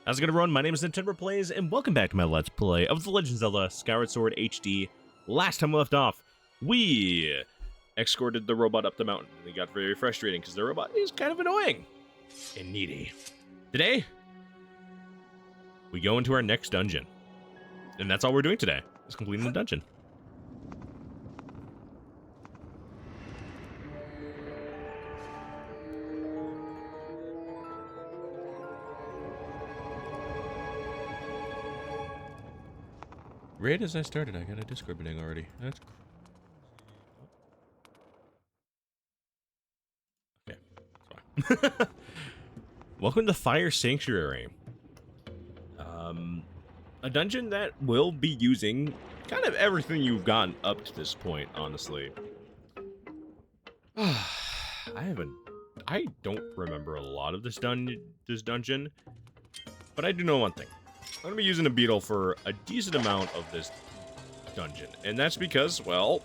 How's it gonna run? My name is Nintendo Plays, and welcome back to my Let's Play of The Legend of Zelda Skyward Sword HD. Last time we left off, we escorted the robot up the mountain, and it got very frustrating because the robot is kind of annoying and needy. Today, we go into our next dungeon, and that's all we're doing today, is completing the dungeon. Right as I started, I got a Discord meeting already. That's okay. That's fine. Welcome to Fire Sanctuary. A dungeon that will be using kind of everything you've gotten up to this point, honestly. I don't remember a lot of this dungeon, but I do know one thing. I'm going to be using a beetle for a decent amount of this dungeon, and that's because, well,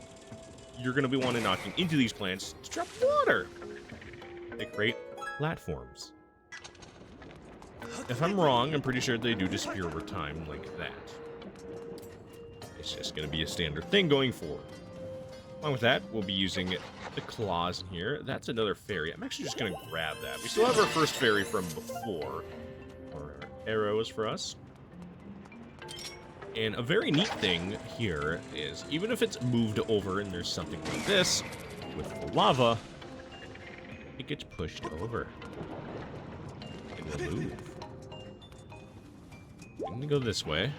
you're going to be wanting knocking into these plants to drop water. They create platforms. If I'm wrong, I'm pretty sure they do disappear over time like that. It's just going to be a standard thing going forward. Along with that, we'll be using the claws in here. That's another fairy. I'm actually just going to grab that. We still have our first fairy from before. Or arrows for us. And a very neat thing here is, even if it's moved over and there's something like this, with the lava, it gets pushed over. It will move. I'm gonna go this way.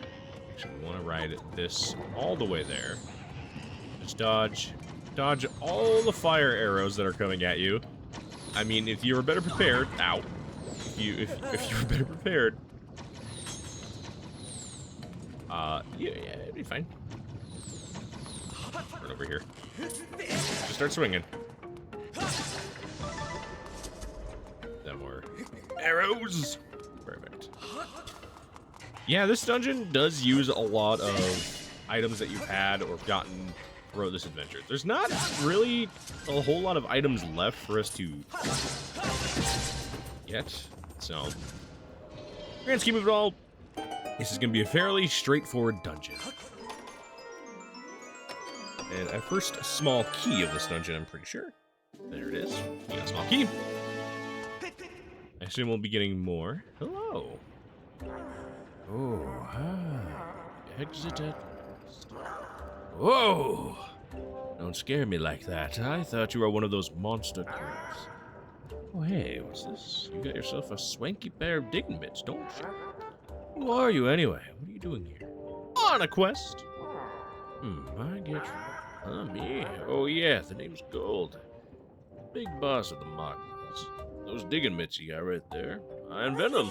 Actually, we want to ride this all the way there. Just dodge all the fire arrows that are coming at you. I mean, if you were better prepared, ow. If you were better prepared, yeah, it'd be fine. Run over here. Just start swinging. Then more arrows. Perfect. Yeah, this dungeon does use a lot of items that you've had or gotten throughout this adventure. There's not really a whole lot of items left for us to get, so grand scheme of it all, this is going to be a fairly straightforward dungeon. And our first small key of this dungeon, I'm pretty sure. There it is. We got a small key. I assume we'll be getting more. Hello. Oh, hi. Exit at... Whoa! Don't scare me like that. I thought you were one of those monster killers. Oh, hey, what's this? You got yourself a swanky pair of digging mitts, don't you? Who are you, anyway? What are you doing here? On a quest! I get you. Me? Oh, yeah, the name's Gold. Big boss of the Magmas. Those digging mitts you got right there, I invent them.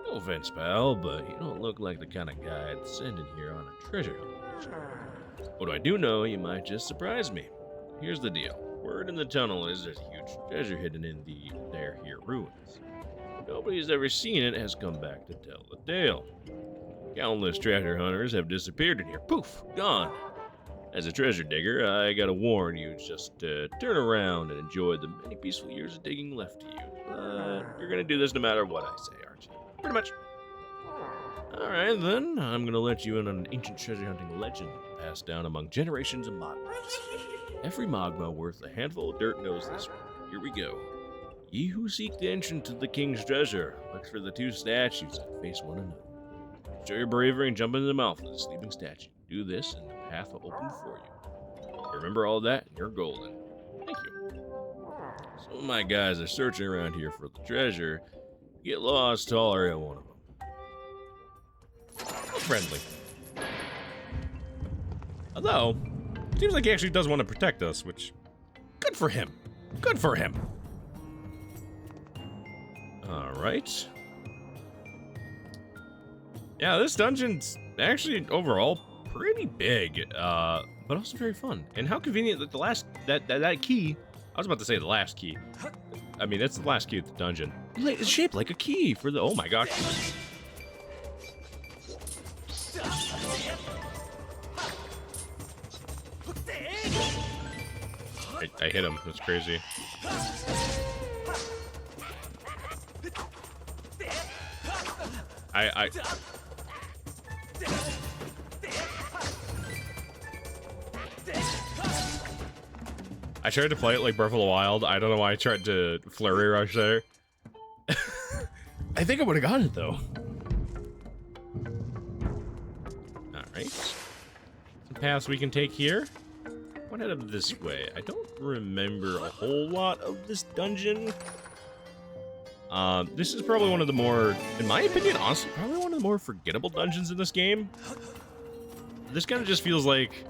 No offense, pal, but you don't look like the kind of guy I'd send in here on a treasure hunt. What I do know, you might just surprise me. Here's the deal. Word in the tunnel is there's a huge treasure hidden in the here ruins. Nobody's ever seen it has come back to tell the tale. Countless treasure hunters have disappeared in here. Poof! Gone! As a treasure digger, I gotta warn you, just turn around and enjoy the many peaceful years of digging left to you. You're gonna do this no matter what I say, aren't you? Pretty much. Alright then, I'm gonna let you in on an ancient treasure hunting legend passed down among generations of Magmas. Every Magma worth a handful of dirt knows this one. Here we go. Ye who seek the entrance to the king's treasure, look for the two statues that face one another. Show your bravery and jump into the mouth of the sleeping statue. Do this and the path will open for you. Remember all that and you're golden. Thank you. Some of my guys are searching around here for the treasure. If you get lost, tolerate one of them. Friendly. Although, seems like he actually does want to protect us, which, good for him. Good for him. Alright. Yeah, this dungeon's actually overall pretty big, but also very fun. And how convenient that the last that key, I was about to say the last key. I mean, that's the last key of the dungeon. It's shaped like a key for the, oh my gosh. I hit him, that's crazy. I tried to play it like Breath of the Wild. I don't know why I tried to flurry rush there. I think I would have gotten it though. Alright. Some paths we can take here. What head up this way? I don't remember a whole lot of this dungeon. This is probably one of the more, in my opinion, honestly, probably one of the more forgettable dungeons in this game. This kind of just feels like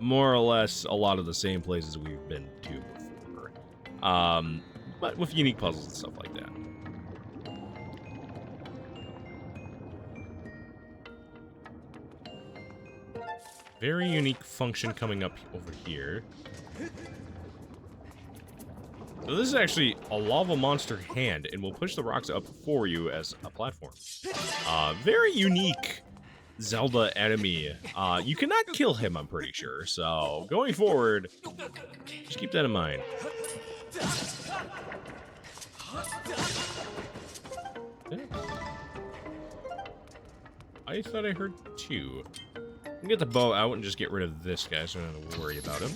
more or less a lot of the same places we've been to before. But with unique puzzles and stuff like that. Very unique function coming up over here. So this is actually a lava monster hand, and will push the rocks up for you as a platform. Very unique Zelda enemy. You cannot kill him, I'm pretty sure. So going forward, just keep that in mind. I thought I heard two. I'm gonna get the bow out and just get rid of this guy so I don't have to worry about him.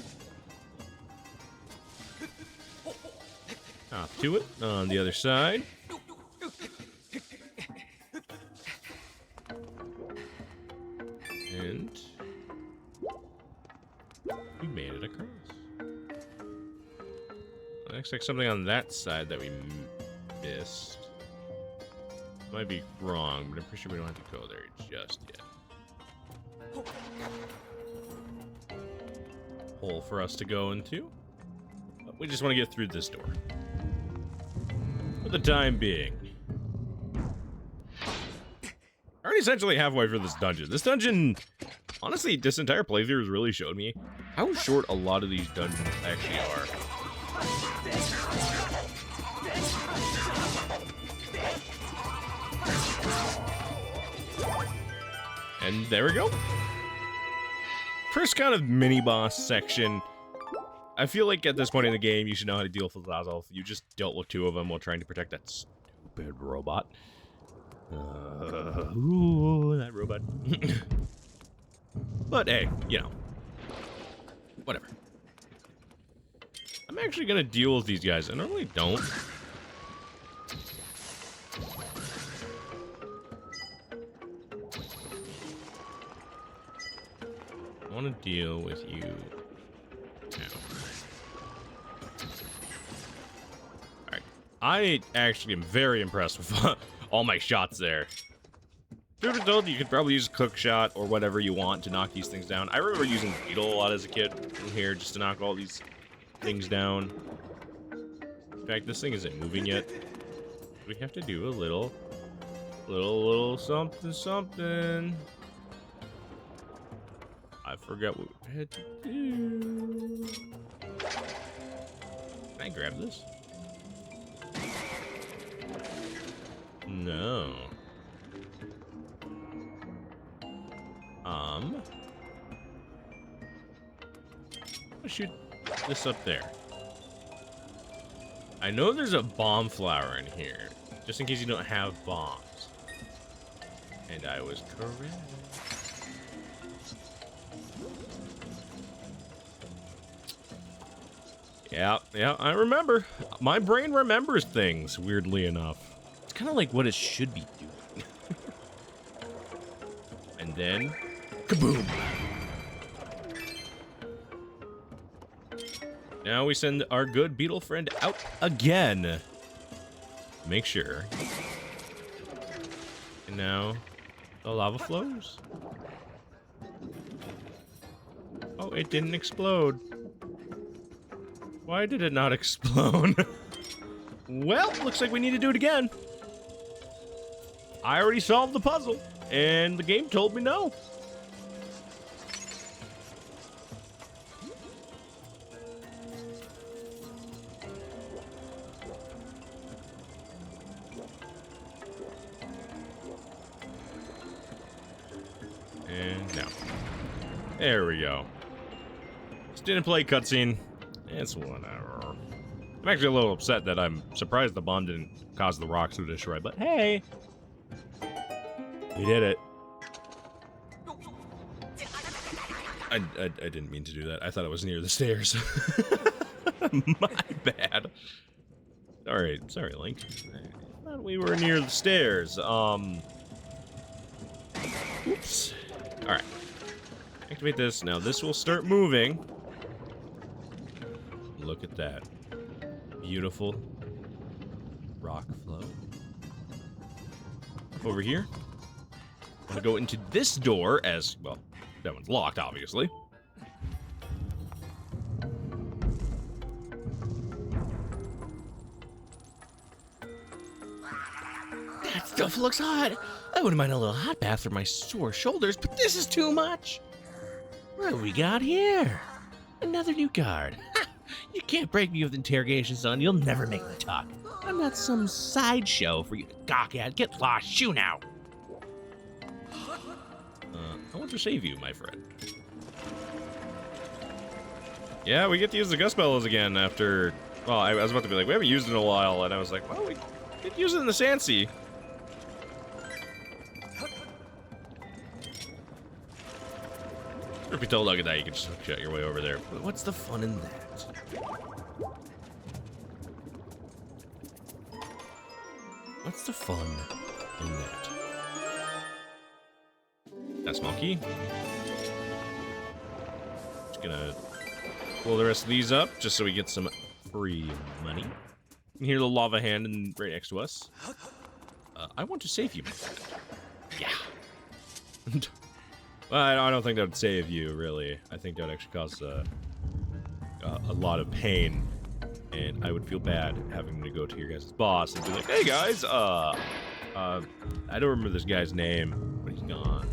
Hop to it on the other side. And we made it across. Looks like something on that side that we missed. Might be wrong, but I'm pretty sure we don't have to go there just yet. Hole for us to go into. But we just want to get through this door. For the time being. Already essentially halfway through this dungeon. This dungeon, honestly, this entire playthrough has really showed me how short a lot of these dungeons actually are. And there we go. First kind of mini-boss section. I feel like at this point in the game, you should know how to deal with Lazo. You just dealt with two of them while trying to protect that stupid robot. Ooh, that robot. But hey, you know. Whatever. I'm actually gonna deal with these guys. I normally don't. I want to deal with you now. Alright. I actually am very impressed with all my shots there. Truth be told, you could probably use a cook shot or whatever you want to knock these things down. I remember using the beetle a lot as a kid in here just to knock all these things down. In fact, this thing isn't moving yet. We have to do a little something. I forgot what we had to do. Can I grab this? No. I'll shoot this up there. I know there's a bomb flower in here, just in case you don't have bombs. And I was correct. Yeah, I remember. My brain remembers things, weirdly enough. It's kind of like what it should be doing. And then, kaboom! Now we send our good beetle friend out again. Make sure. And now, the lava flows. Oh, it didn't explode. Why did it not explode? Well, looks like we need to do it again. I already solved the puzzle, and the game told me no. And now. There we go. Just didn't play cutscene. It's whatever. I'm actually a little upset that I'm surprised the bomb didn't cause the rocks to destroy, but hey! We did it. I didn't mean to do that. I thought it was near the stairs. My bad. Sorry, Link. I thought we were near the stairs. Oops. Alright. Activate this. Now this will start moving. Look at that. Beautiful rock flow. Over here. I'm gonna go into this door as, well, that one's locked, obviously. That stuff looks hot. I wouldn't mind a little hot bath for my sore shoulders, but this is too much. What have we got here? Another new guard. Ha! You can't break me with interrogation, son. You'll never make me talk. I'm not some sideshow for you to gawk at. Get lost. Shoo now. I want to save you, my friend. Yeah, we get to use the Gust Bellows again after... Well, I was about to be like, we haven't used it in a while, and I was like, well, we did use it in the Sandsea. If you told look at that, you can just shut your way over there. But what's the fun in that? What's the fun in that? That small key. Just gonna pull the rest of these up just so we get some free money. You can hear the lava hand right next to us. I want to save you, my friend. Yeah. Well, I don't think that would save you, really. I think that would actually cause a lot of pain, and I would feel bad having to go to your guys' boss and be like, "Hey guys, I don't remember this guy's name, but he's gone.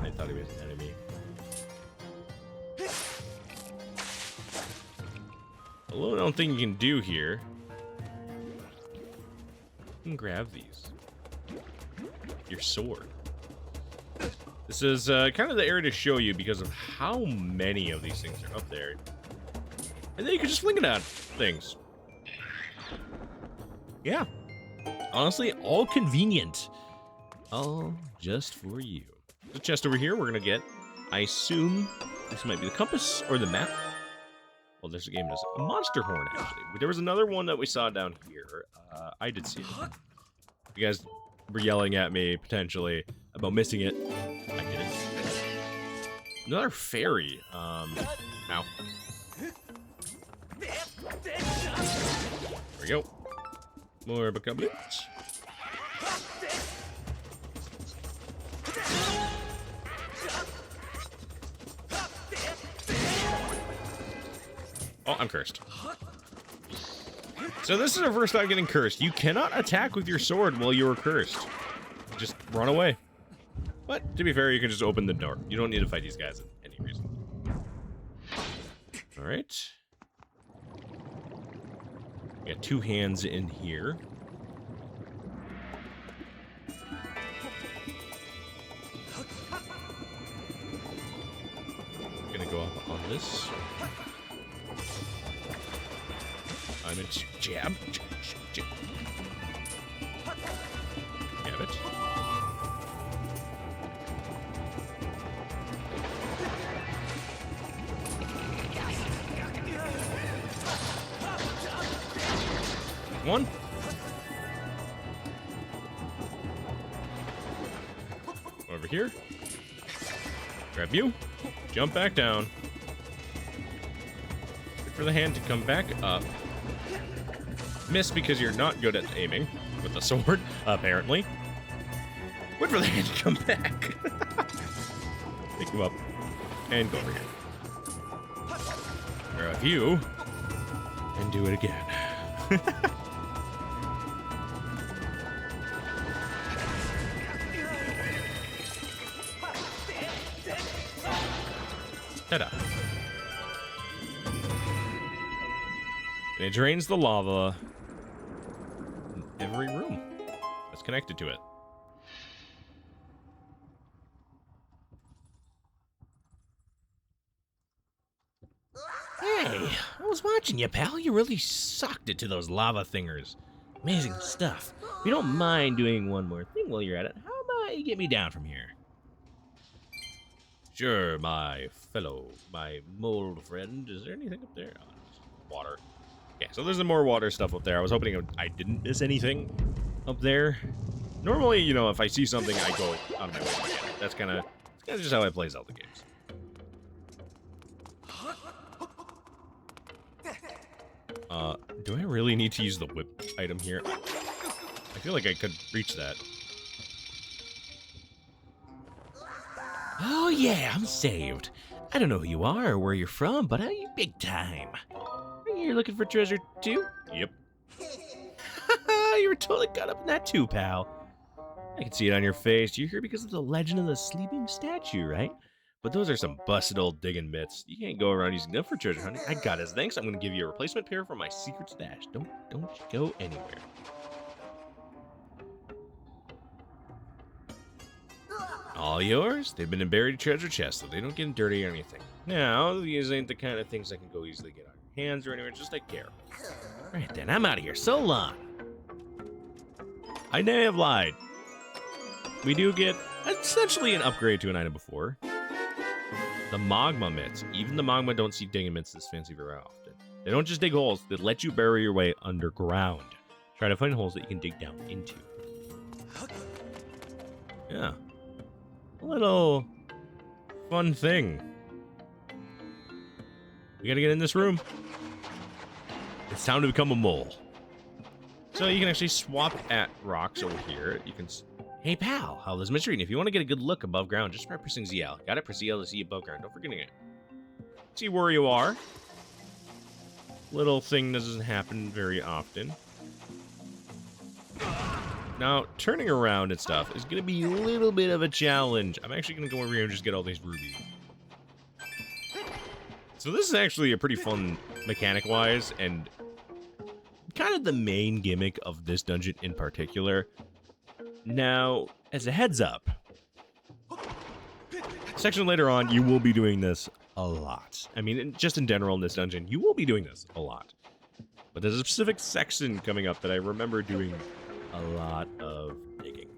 I thought he was an enemy." Although I don't think you can do here. You can grab these. Your sword. This is kind of the area to show you because of how many of these things are up there. And then you can just fling it at things. Yeah. Honestly, all convenient. All just for you. The chest over here we're going to get. I assume this might be the compass or the map. Well, there's a game that's a monster horn, actually. There was another one that we saw down here. I did see it. You guys were yelling at me, potentially, about missing it. I didn't. Another fairy. Ow. There we go. More bokoblins. Oh, I'm cursed. So this is our first time getting cursed. You cannot attack with your sword while you are cursed. Just run away. But, to be fair, you can just open the door. You don't need to fight these guys for any reason. Alright. We got two hands in here. Gonna go up on this. I'm a jab. Jab it. One. Over here. Grab you. Jump back down. Wait for the hand to come back up. Miss because you're not good at aiming with the sword, apparently. Wait for the hand to come back. Pick him up. And go over here. Grab you. And do it again. Ta-da. And it drains the lava in every room that's connected to it. Hey, I was watching you, pal. You really sucked it to those lava thingers. Amazing stuff. If you don't mind doing one more thing while you're at it, how about you get me down from here? Sure, my mold friend. Is there anything up there? Oh, just water. Okay, so there's some more water stuff up there. I was hoping I didn't miss anything up there. Normally, you know, if I see something, I go out of my way to get it. That's kind of just how I play Zelda games. Do I really need to use the whip item here? I feel like I could reach that. Oh yeah, I'm saved. I don't know who you are or where you're from, but you big time. Are you looking for treasure too? Yep. You were totally caught up in that too, pal. I can see it on your face. You're here because of the legend of the sleeping statue, right? But those are some busted old digging myths. You can't go around using them for treasure hunting. I got it. Thanks. I'm going to give you a replacement pair from my secret stash. Don't you go anywhere. All yours? They've been in buried treasure chests, so they don't get dirty or anything. Now, these ain't the kind of things I can go easily get on your hands or anywhere. Just take care. Right then, I'm out of here. So long. I may have lied. We do get essentially an upgrade to an item before. The magma mitts. Even the magma don't see digging mitts this fancy very often. They don't just dig holes, they let you bury your way underground. Try to find holes that you can dig down into. Yeah. A little fun thing. We gotta get in this room. It's time to become a mole. So you can actually swap at rocks over here. You can... Hey pal, how is mystery? And if you want to get a good look above ground, just try pressing ZL. Got it? Press ZL to see above ground. Don't forget it. See where you are. Little thing doesn't happen very often. Now, turning around and stuff is going to be a little bit of a challenge. I'm actually going to go over here and just get all these rubies. So this is actually a pretty fun mechanic-wise, and kind of the main gimmick of this dungeon in particular. Now, as a heads up, section later on, you will be doing this a lot. I mean, just in general in this dungeon, you will be doing this a lot. But there's a specific section coming up that I remember doing a lot of digging.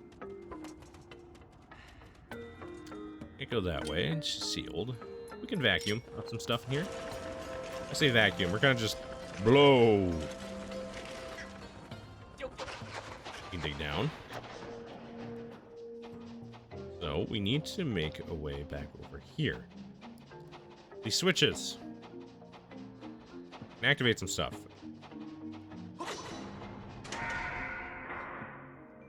Can't go that way, it's sealed. We can vacuum out some stuff in here. I say vacuum, we're kind of just blow. You can dig down. So we need to make a way back over here. These switches can activate some stuff.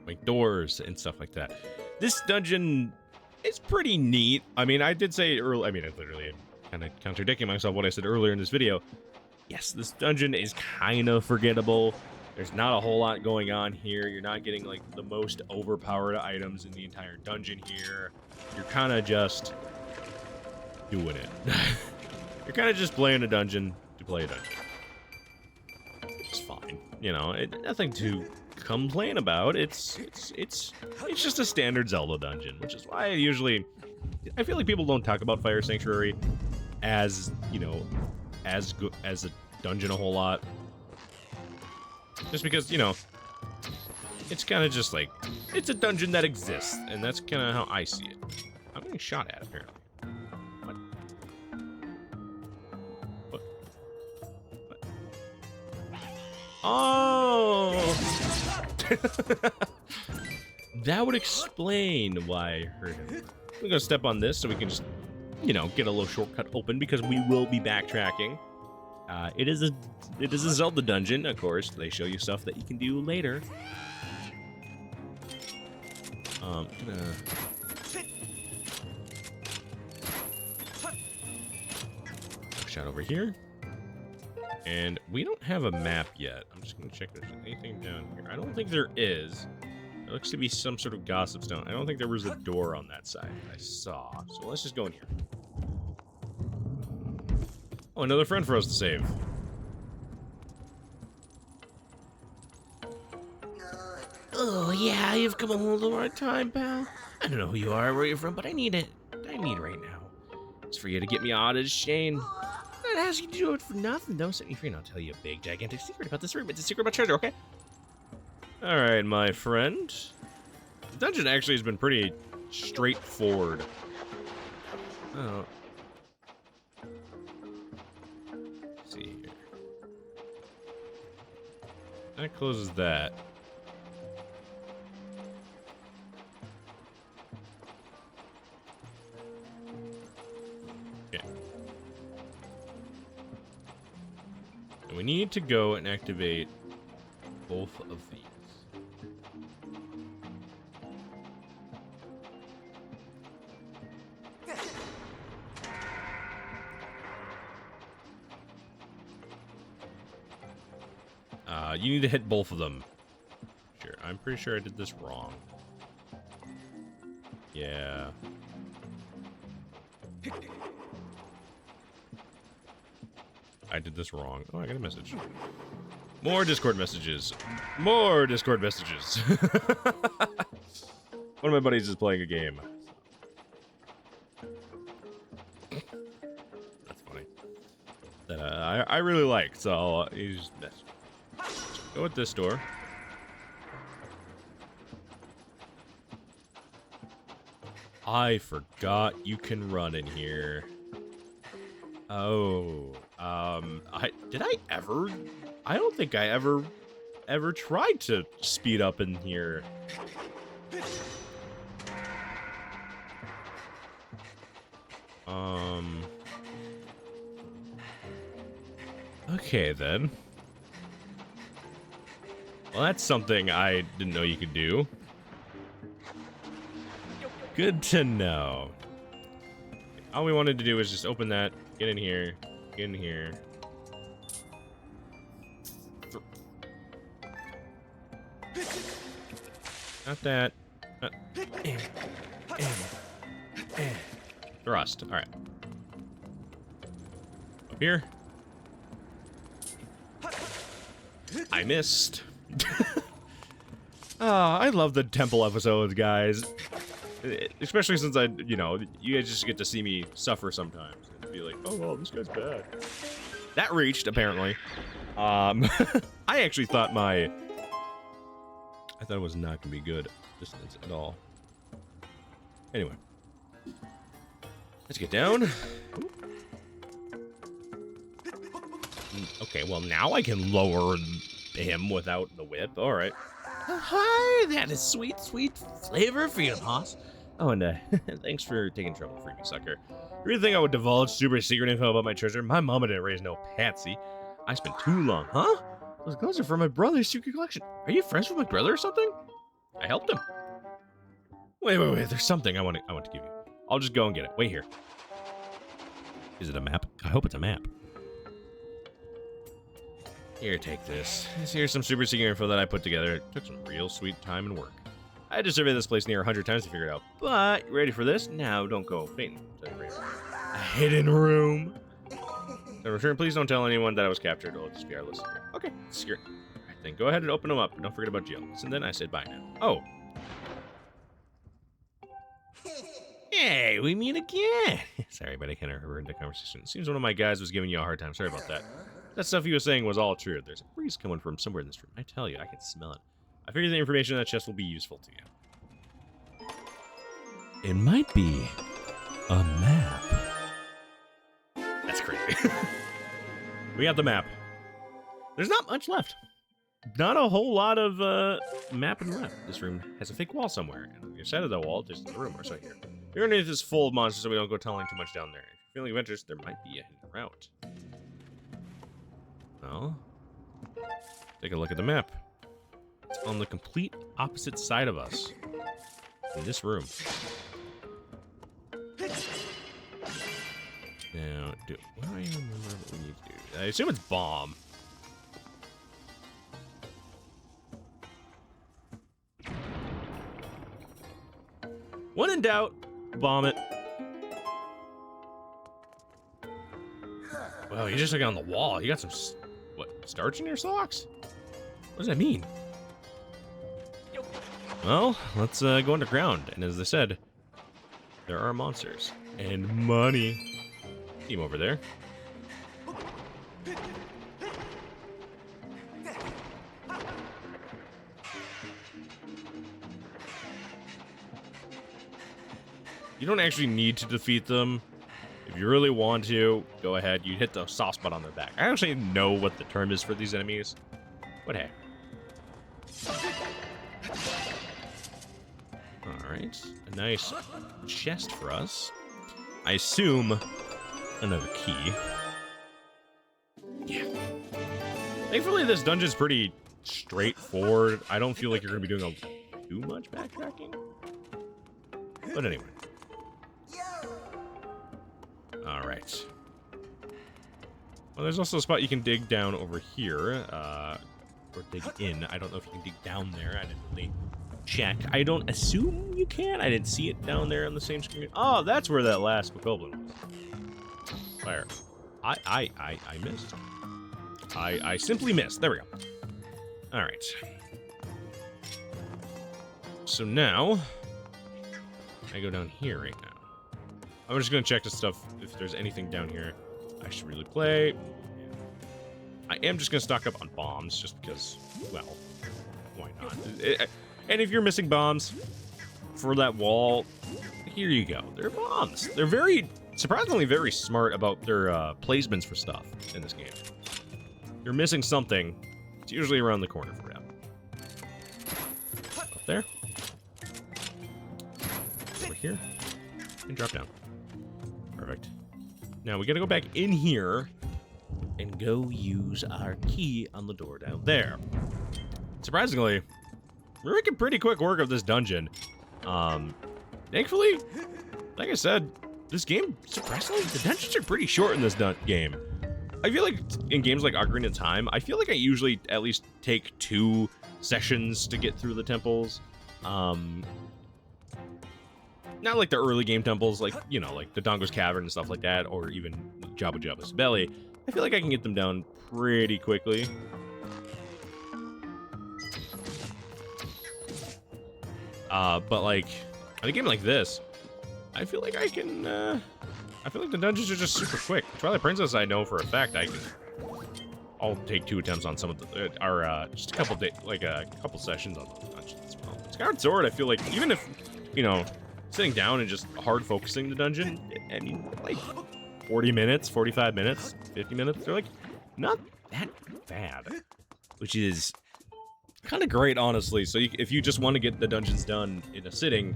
Like doors and stuff like that. This dungeon is pretty neat. I mean, I did say earlier, I mean, I literally am kind of contradicting myself what I said earlier in this video. Yes, this dungeon is kind of forgettable. There's not a whole lot going on here. You're not getting, like, the most overpowered items in the entire dungeon here. You're kind of just doing it. You're kind of just playing a dungeon to play a dungeon. Which is fine. You know, nothing to complain about. It's just a standard Zelda dungeon, which is why I feel like people don't talk about Fire Sanctuary as, you know, as a dungeon a whole lot. Just because, you know, it's kind of just like, it's a dungeon that exists, and that's kind of how I see it. I'm getting shot at, apparently. What? Oh! That would explain why I heard him. We're gonna step on this so we can just, you know, get a little shortcut open, because we will be backtracking. It is a Zelda dungeon, of course. They show you stuff that you can do later. Push out over here. And we don't have a map yet. I'm just gonna check if there's anything down here. I don't think there is. There looks to be some sort of gossip stone. I don't think there was a door on that side that I saw. So let's just go in here. Oh, another friend for us to save. Oh, yeah, you've come a whole the right time, pal. I don't know who you are, where you're from, but I need it. I need it right now. It's for you to get me out of Shane. I'm not asking you to do it for nothing. Don't set me free, and I'll tell you a big, gigantic secret about this room. It's a secret about treasure, okay? Alright, my friend. The dungeon actually has been pretty straightforward. Oh. Let's see here. That closes that. Okay. And we need to go and activate both of these. You need to hit both of them. Sure, I'm pretty sure I did this wrong. Yeah. I did this wrong. Oh, I got a message. More Discord messages. More Discord messages. One of my buddies is playing a game. That's funny. That I really like, so he's messaging. Go at this door. I forgot you can run in here. Oh, did I ever? I don't think I ever tried to speed up in here. Okay then. Well, that's something I didn't know you could do. Good to know. All we wanted to do was just open that, get in here, get in here. Not that. Thrust. Alright. Up here. I missed. I love the temple episodes, guys. Especially since you guys just get to see me suffer sometimes and be like, oh, well, this guy's bad. That reached, apparently. I actually thought I thought it was not gonna be good distance at all. Anyway. Let's get down. Okay, well, now I can lower him without the whip. All right. Hi, that is sweet, sweet flavor for you, boss. Oh, and thanks for taking trouble to free me, sucker. You really think I would divulge super secret info about my treasure? My mama didn't raise no patsy. I spent too long, huh? Those gloves are from my brother's secret collection. Are you friends with my brother or something? I helped him. Wait, there's something I want to give you. I'll just go and get it. Wait here. Is it a map? I hope it's a map. Here, take this. Here's some super secret info that I put together. It took some real sweet time and work. I had to survey this place near 100 times to figure it out. But, you ready for this? Now, don't go fainting. A hidden room. So, return, please don't tell anyone that I was captured. It'll just be our list here. Okay, secret. Alright, then go ahead and open them up. Don't forget about jail. And then I said bye now. Oh. Hey, we meet again. Sorry, but I kind of heard the conversation. Seems one of my guys was giving you a hard time. Sorry about that. That stuff he was saying was all true. There's a breeze coming from somewhere in this room. I tell you, I can smell it. I figure the information in that chest will be useful to you. It might be a map. That's crazy. We got the map. There's not much left. Not a whole lot of mapping left. This room has a fake wall somewhere. And on the other side of the wall, there's the room, or so here. The underneath is full of monsters, so we don't go tunneling too much down there. If you're feeling adventurous, there might be a hidden route. Well, take a look at the map. It's on the complete opposite side of us. In this room. Now, what do I remember what we need to do? I assume it's bomb. When in doubt, bomb it. Well, you just took it on the wall. You got some, starch in your socks? What does that mean? Well, let's go underground. And as I said, there are monsters. And money. Team over there. You don't actually need to defeat them. If you really want to, go ahead. You hit the soft spot on their back. I actually know what the term is for these enemies. But hey. Alright. A nice chest for us. I assume another key. Yeah. Thankfully, this dungeon's pretty straightforward. I don't feel like you're going to be doing too much backtracking. But anyway. Alright. Well, there's also a spot you can dig down over here. Or dig in. I don't know if you can dig down there. I didn't really check. I don't assume you can. I didn't see it down there on the same screen. Oh, that's where that last goblin was. Fire. I missed. I simply missed. There we go. Alright. So now, I go down here right now. I'm just gonna check the stuff, if there's anything down here I should really play. I am just gonna stock up on bombs, just because, well, why not? And if you're missing bombs for that wall, here you go. They're bombs. They're surprisingly very smart about their placements for stuff in this game. You're missing something, it's usually around the corner for you. Up there. Over here. And drop down. Perfect. Now we gotta go back in here and go use our key on the door down there. Surprisingly, we're making pretty quick work of this dungeon. Thankfully, like I said, this game, surprisingly, the dungeons are pretty short in this game. I feel like in games like Ocarina of Time, I feel like I usually at least take 2 sessions to get through the temples. Not like the early game temples, like, you know, like the Dongo's Cavern and stuff like that, or even Jabba Jabba's Belly. I feel like I can get them down pretty quickly. But like, in a game like this, I feel like I can, I feel like the dungeons are just super quick. Twilight Princess, I know for a fact I'll take 2 attempts on some of the, just a couple couple sessions on the dungeons as well. Skyward Sword, I feel like, even if, you know, sitting down and just hard focusing the dungeon, I mean, like 40 minutes, 45 minutes, 50 minutes, they're like not that bad, which is kind of great, honestly. So if you just want to get the dungeons done in a sitting,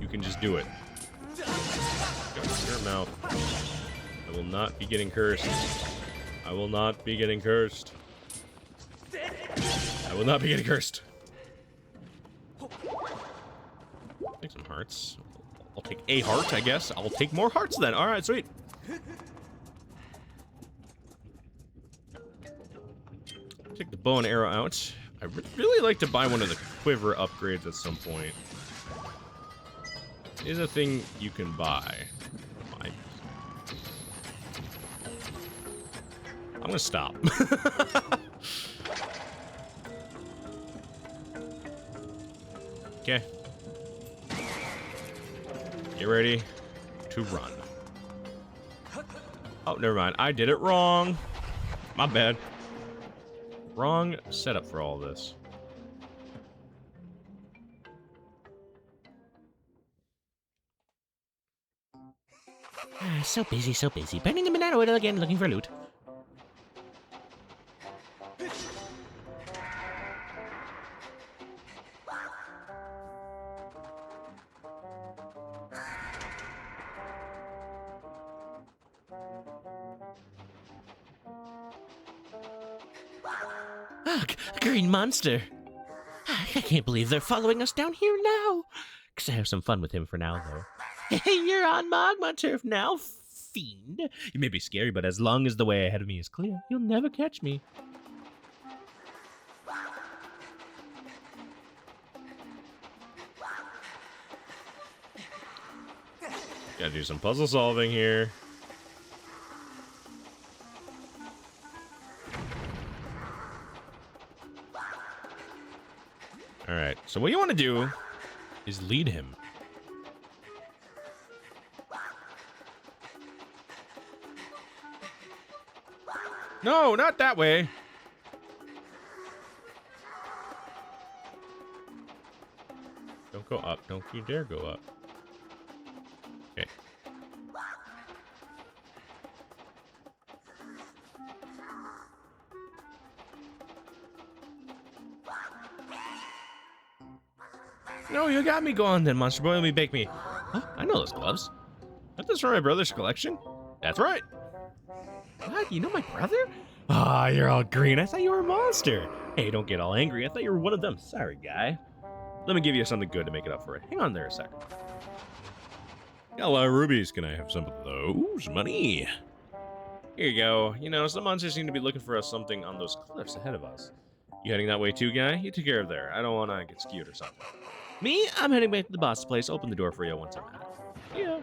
you can just do it. Your mouth. I will not be getting cursed. I will not be getting cursed. I will not be getting cursed. Take some hearts. I'll take a heart, I guess. I'll take more hearts then. All right, sweet. Take the bow and arrow out. I really like to buy one of the quiver upgrades at some point. Is a thing you can buy. I'm gonna stop. Okay. Get ready to run. Oh, never mind. I did it wrong. My bad. Wrong setup for all this. So busy, so busy. Burning the banana oil again, looking for loot. Ugh, a green monster. I can't believe they're following us down here now. Guess I have some fun with him for now, though. Hey, you're on Magma turf now, fiend. You may be scary, but as long as the way ahead of me is clear, you'll never catch me. Gotta do some puzzle solving here. Alright, so what you want to do is lead him. No, not that way. Don't go up. Don't you dare go up. No, you got me going then, monster boy. Let me bake me. Oh, I know those gloves. Aren't those from my brother's collection? That's right. What? You know my brother? Ah, you're all green. I thought you were a monster. Hey, don't get all angry. I thought you were one of them. Sorry, guy. Let me give you something good to make it up for it. Hang on there a second. Got a lot of rubies. Can I have some of those? Money. Here you go. You know, some monsters seem to be looking for us something on those cliffs ahead of us. You heading that way too, guy? You take care of there. I don't want to get skewed or something. Me? I'm heading back to the boss's place. Open the door for you once I'm at it. Yeah.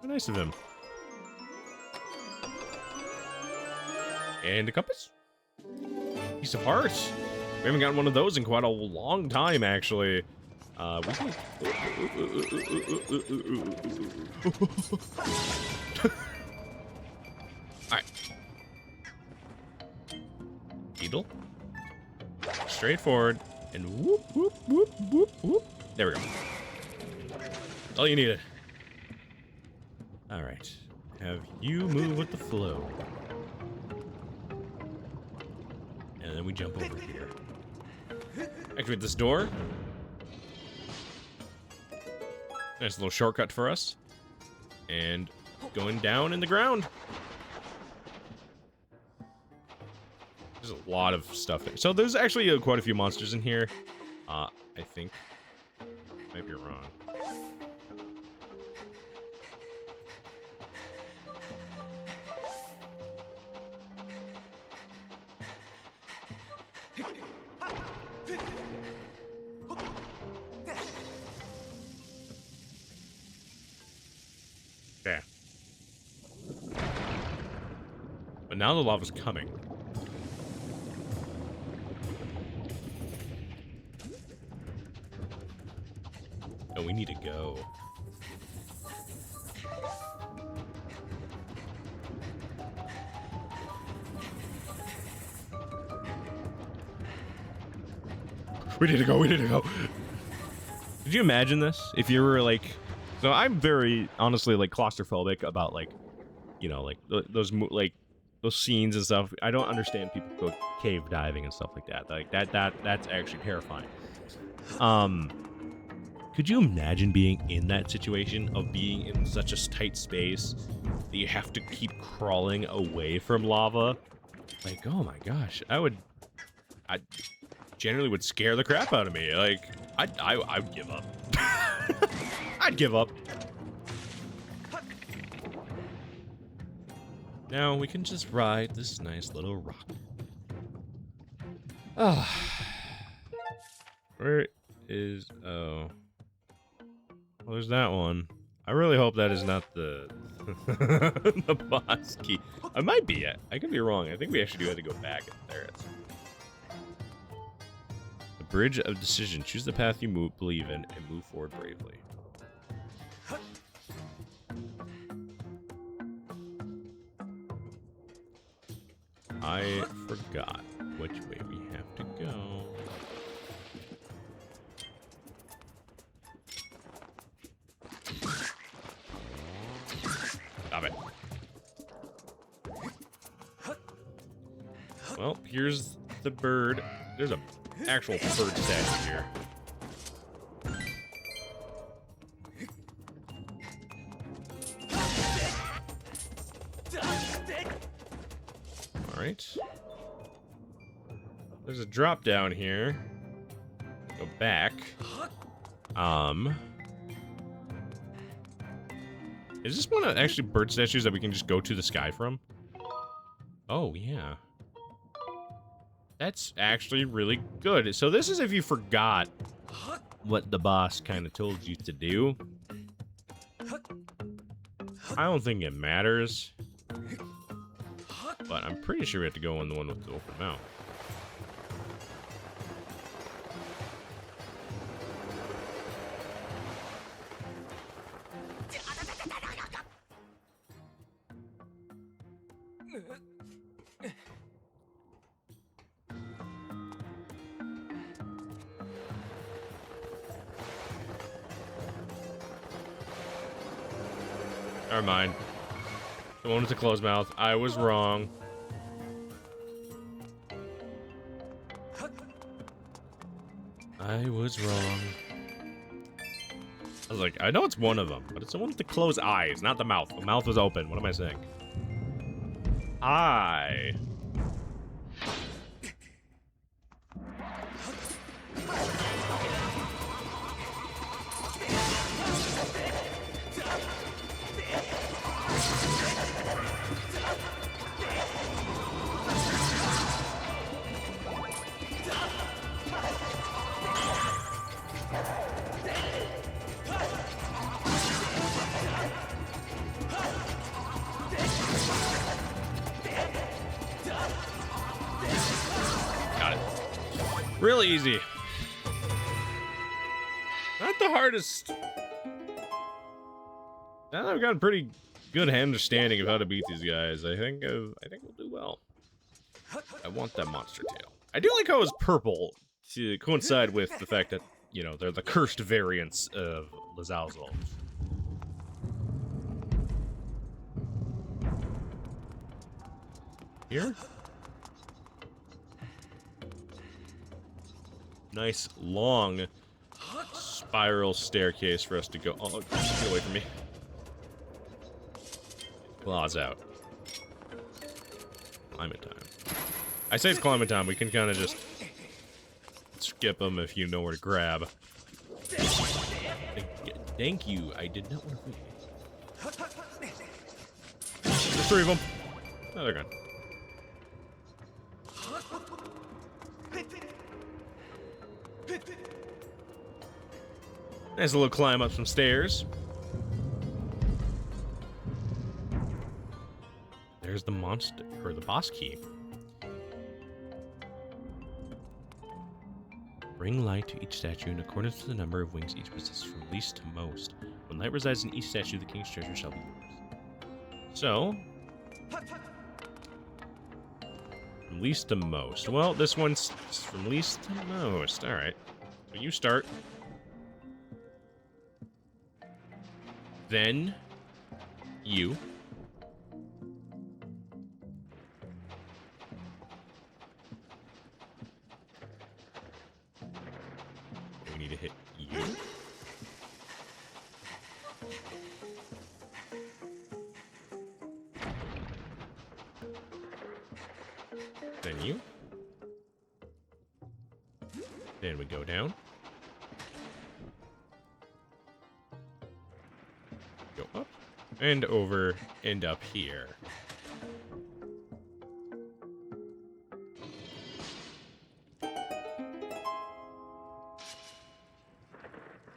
How nice of him. And a compass. Piece of heart. We haven't gotten one of those in quite a long time, actually. We can... Alright. Beetle. Straightforward. And whoop, whoop, whoop, whoop, whoop. There we go. All you needed. Alright. Have you move with the flow. And then we jump over here. Activate this door. Nice little shortcut for us. And going down in the ground. There's a lot of stuff there. So there's actually quite a few monsters in here. I think. Might be wrong. Okay. But now the lava's coming. And we need to go. We need to go, we need to go. Did you imagine this? If you were like... So I'm very, honestly, like, claustrophobic about, like, you know, like, those scenes and stuff. I don't understand people go cave diving and stuff like that. Like, that's actually terrifying. Could you imagine being in that situation of being in such a tight space that you have to keep crawling away from lava? Like, oh my gosh, I generally would scare the crap out of me. Like, I'd give up. I'd give up. Now we can just ride this nice little rock. Ah. Where is... Oh. Well, there's that one. I really hope that is not the... the boss key. I might be. I could be wrong. I think we actually do have to go back. There it is. The bridge of decision. Choose the path you believe in and move forward bravely. I forgot which way we have to go. Stop it. Well, here's the bird. There's a actual bird statue here. Alright. There's a drop down here. Go back. Is this one of actually bird statues that we can just go to the sky from? Oh, yeah. That's actually really good. So this is if you forgot what the boss kind of told you to do. I don't think it matters. But I'm pretty sure we have to go on the one with the open mouth. Never mind. The one with the closed mouth. I was wrong. I was wrong. I was like, I know it's one of them, but it's the one with the closed eyes, not the mouth. The mouth was open. What am I saying? I. Got it. Really easy. Not the hardest. Now that I've got a pretty good understanding of how to beat these guys, I think we'll do well. I want that monster tail. I do like how it's purple to coincide with the fact that, you know, they're the cursed variants of Lazalzal. Here? Nice, long spiral staircase for us to go. Oh, get away from me. Claws out. Climate time. I say it's climate time. We can kind of just skip them if you know where to grab. Thank you. I did not want to wait. There's 3 of them. Oh, they're gone. Nice little climb up some stairs. There's the monster, or the boss key. Bring light to each statue in accordance to the number of wings each possesses from least to most. When light resides in each statue, the king's treasure shall be yours. So, from least to most. Well, this one's from least to most. Alright. So you start. Then, you. We need to hit you. Then you. Then we go down. Go up. And over and up here.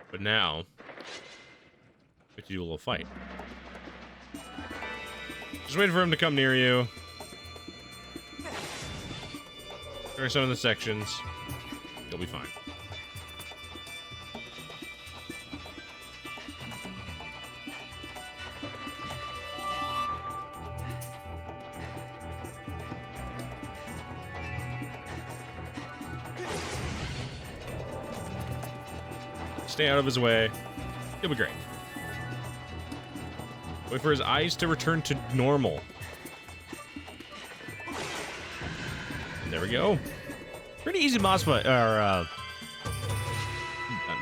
But now, we have to do a little fight. Just wait for him to come near you. There are some of the sections. You'll be fine. Stay out of his way. He'll be great. Wait for his eyes to return to normal. And there we go. Pretty easy boss fight, or,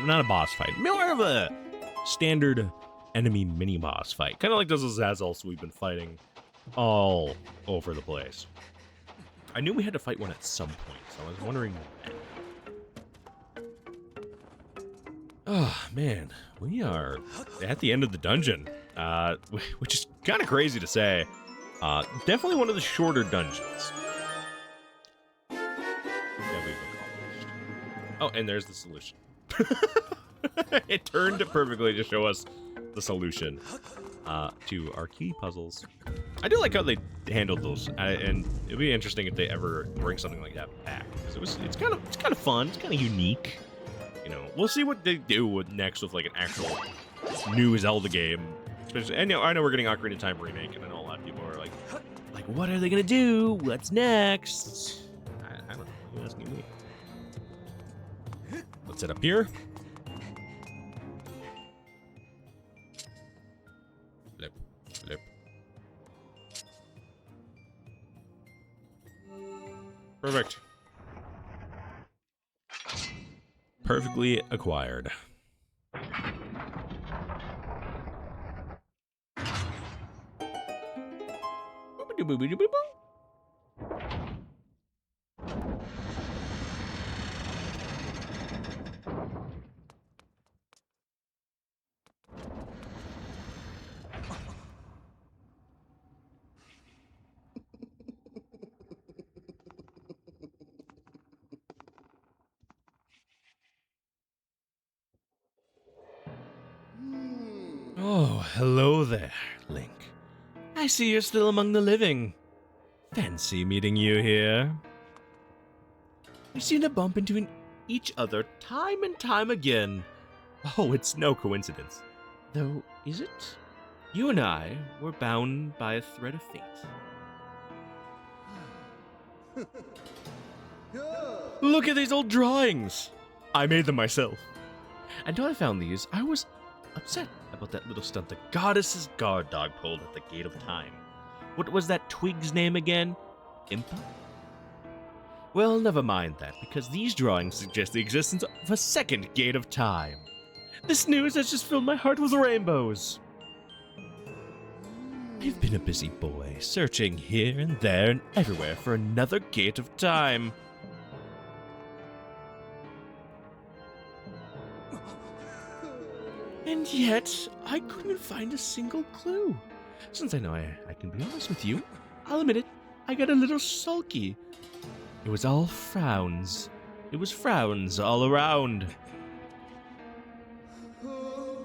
not a boss fight. More of a standard enemy mini-boss fight. Kind of like those Zazals we've been fighting all over the place. I knew we had to fight one at some point, so I was wondering when. Oh, man. We are at the end of the dungeon, which is kind of crazy to say. Definitely one of the shorter dungeons. Oh, and there's the solution. It turned perfectly to show us the solution to our key puzzles. I do like how they handled those, and it'd be interesting if they ever bring something like that back, because it's kind of fun, it's kind of unique. You know, we'll see what they do next with like an actual new Zelda game. Especially, I know we're getting Ocarina of Time remake, and I know a lot of people are like, what are they gonna do? What's next? I don't know. You're asking me. Let's set up here. Flip, flip. Perfect. perfectly acquired. Oh, hello there, Link. I see you're still among the living. Fancy meeting you here. We seem to bump into each other time and time again. Oh, it's no coincidence. Though, is it? You and I were bound by a thread of fate. Look at these old drawings! I made them myself. Until I found these, I was upset about that little stunt the goddess's guard dog pulled at the Gate of Time. What was that twig's name again? Impa? Well, never mind that, because these drawings suggest the existence of a second Gate of Time. This news has just filled my heart with rainbows. I've been a busy boy, searching here and there and everywhere for another Gate of Time. And yet, I couldn't find a single clue. Since I know I can be honest with you, I'll admit it, I got a little sulky. It was all frowns. It was frowns all around.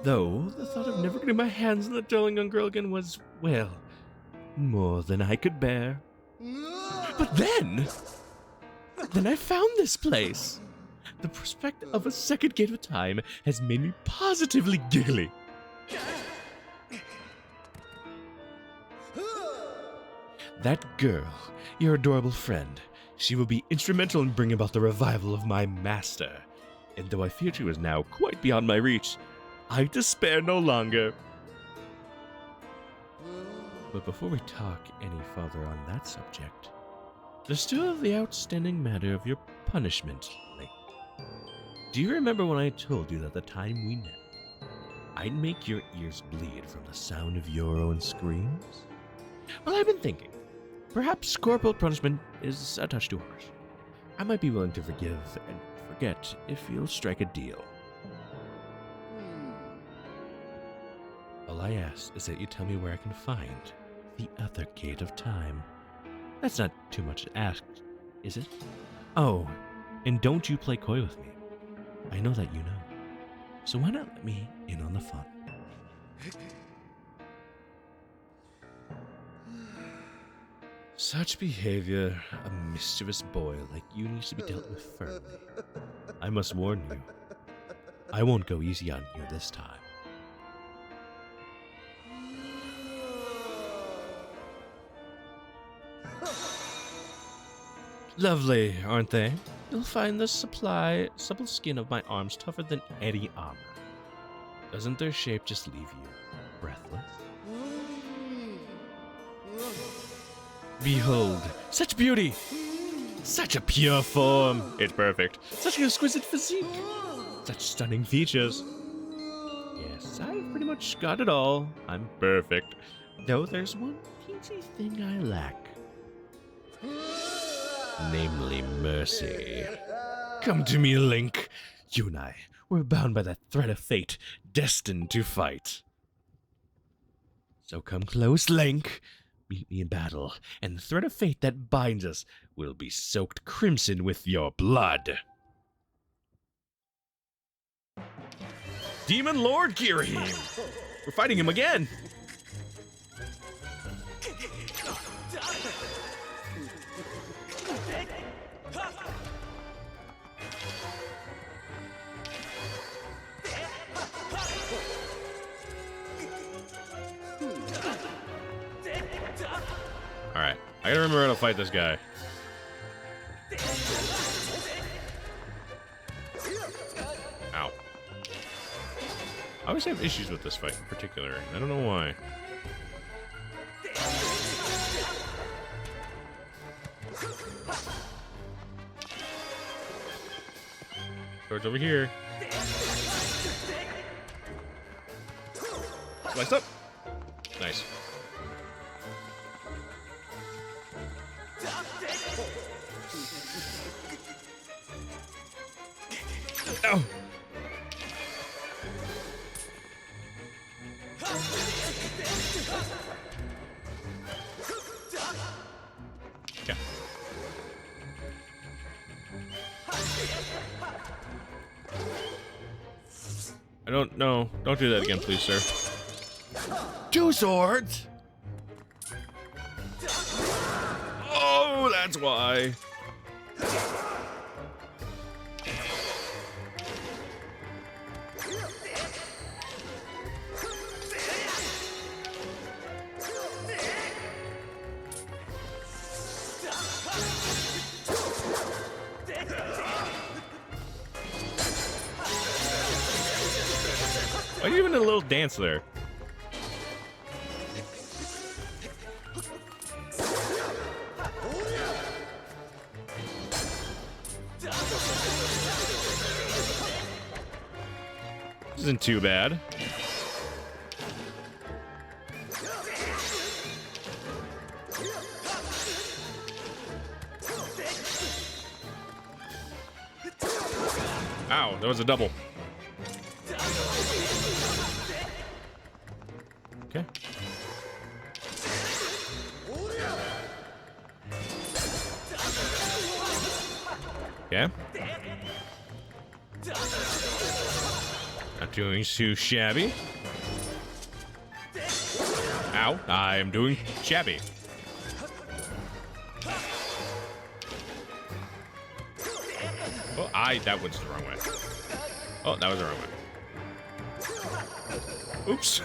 Though, the thought of never getting my hands on the darling young girl again was, well, more than I could bear. But then I found this place. The prospect of a second Gate of Time has made me positively giggly. That girl, your adorable friend, she will be instrumental in bringing about the revival of my master. And though I fear she is now quite beyond my reach, I despair no longer. But before we talk any further on that subject, there's still the outstanding matter of your punishment, Link. Do you remember when I told you that the time we met, I'd make your ears bleed from the sound of your own screams? Well, I've been thinking, perhaps corporal punishment is a touch too harsh. I might be willing to forgive and forget if you'll strike a deal. All I ask is that you tell me where I can find the other Gate of Time. That's not too much to ask, is it? Oh, and don't you play coy with me. I know that you know. So why not let me in on the fun? Such behavior, a mischievous boy like you needs to be dealt with firmly. I must warn you, I won't go easy on you this time. Lovely, aren't they? You'll find the supple skin of my arms tougher than any armor. Doesn't their shape just leave you breathless? Behold, such beauty! Such a pure form! It's perfect. Such an exquisite physique! Such stunning features! Yes, I've pretty much got it all. I'm perfect. Though there's one teensy thing I lack. Namely mercy. Come to me, Link. You and I, we're bound by that thread of fate, destined to fight. So come close, Link. Meet me in battle, and the thread of fate that binds us will be soaked crimson with your blood. Demon Lord Girahim! We're fighting him again! Alright, I gotta remember how to fight this guy. Ow. I always have issues with this fight in particular, and I don't know why. Sword's over here. Slice up. Nice. Ow. Yeah. I don't know. Don't do that again, please, sir. 2 swords. Oh, that's why. Why are you even a little dance there? Isn't too bad. Ow, that was a double. Okay. Yeah. Not doing too shabby. Ow, I am doing shabby. Oh, that was the wrong way. Oh, that was the wrong way. Oops.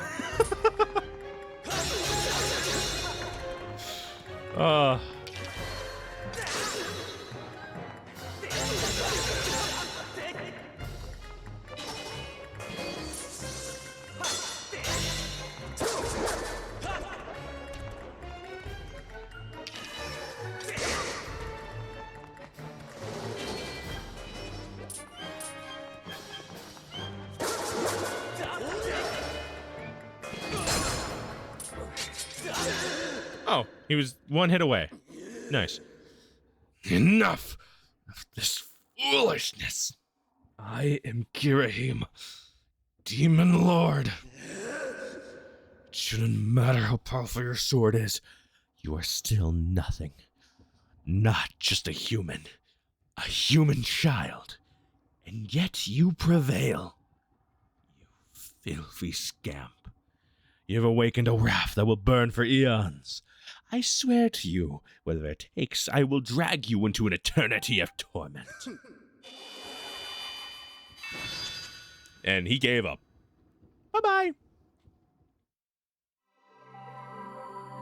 Oh, he was one hit away. Nice. Enough of this foolishness. I am Girahim, Demon Lord. It shouldn't matter how powerful your sword is. You are still nothing. Not just a human child. And yet you prevail. You filthy scamp. You have awakened a wrath that will burn for eons. I swear to you, whether it takes, I will drag you into an eternity of torment. And he gave up. Bye-bye.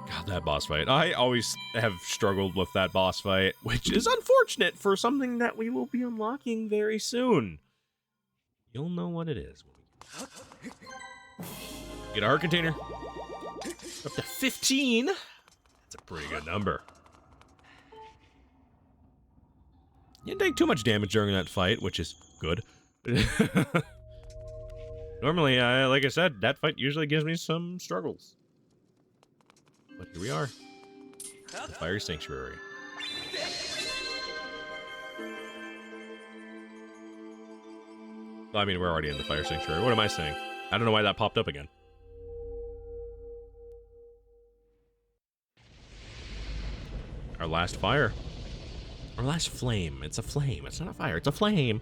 God, that boss fight. I always have struggled with that boss fight, which is unfortunate for something that we will be unlocking very soon. You'll know what it is. Get a heart container. Up to 15. That's a pretty good number. You didn't take too much damage during that fight, which is good. Normally, like I said, that fight usually gives me some struggles. But here we are. The Fire Sanctuary. Well, I mean, we're already in the Fire Sanctuary. What am I saying? I don't know why that popped up again. Our last fire. Our last flame. It's a flame. It's not a fire. It's a flame.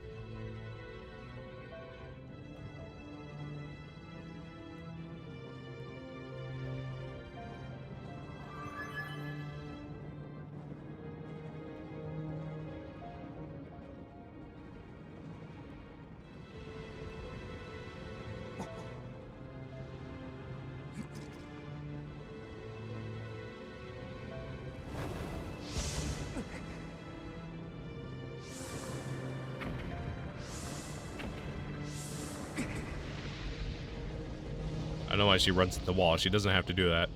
I know why she runs at the wall. She doesn't have to do that.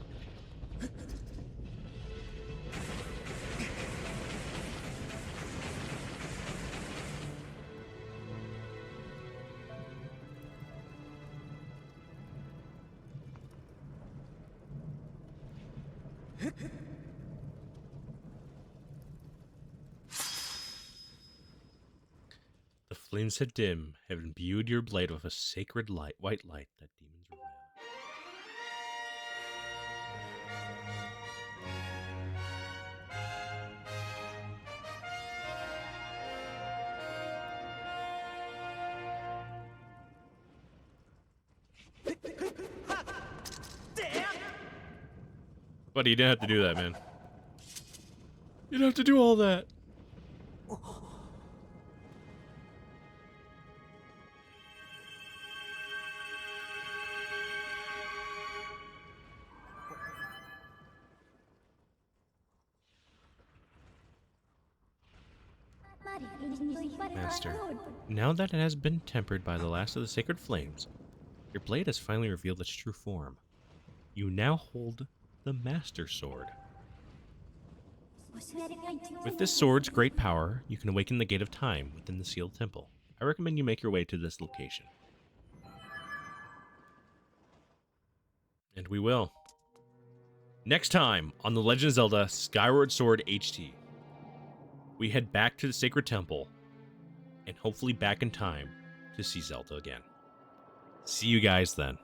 The flames had dim, have imbued your blade with a sacred light, white light that demons revere. Buddy, you didn't have to do that, man. You didn't have to do all that. Master, now that it has been tempered by the last of the sacred flames, your blade has finally revealed its true form. You now hold the Master Sword. With this sword's great power, you can awaken the Gate of Time within the sealed temple. I recommend you make your way to this location. And we will. Next time on The Legend of Zelda Skyward Sword HT, we head back to the Sacred Temple and hopefully back in time to see Zelda again. See you guys then.